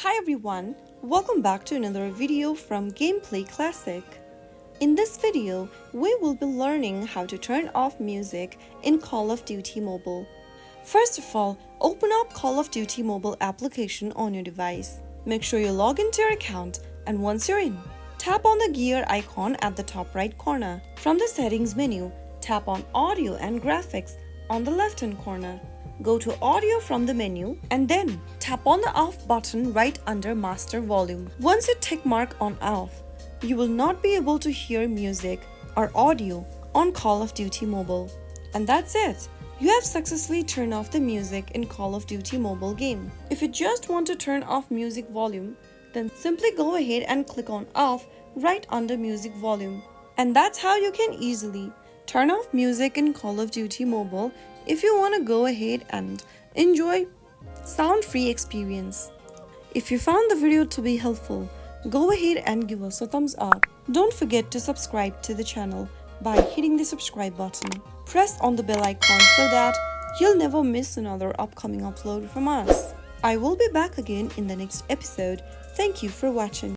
Hi everyone, welcome back to another video from Gameplay Classic. In this video, we will be learning how to turn off music in Call of Duty Mobile. First of all, open up Call of Duty Mobile application on your device. Make sure you log into your account, and once you're in, tap on the gear icon at the top right corner. From the settings menu, tap on Audio and Graphics on the left hand corner. Go to Audio from the menu and then tap on the Off button right under Master Volume. Once you tick mark on Off, you will not be able to hear music or audio on Call of Duty Mobile. And that's it. You have successfully turned off the music in Call of Duty Mobile game. If you just want to turn off music volume, then simply go ahead and click on Off right under Music Volume. And that's how you can easily turn off music in Call of Duty Mobile if you want to go ahead and enjoy sound-free experience. If you found the video to be helpful, go ahead and give us a thumbs up. Don't forget to subscribe to the channel by hitting the subscribe button. Press on the bell icon so that you'll never miss another upcoming upload from us. I will be back again in the next episode. Thank you for watching.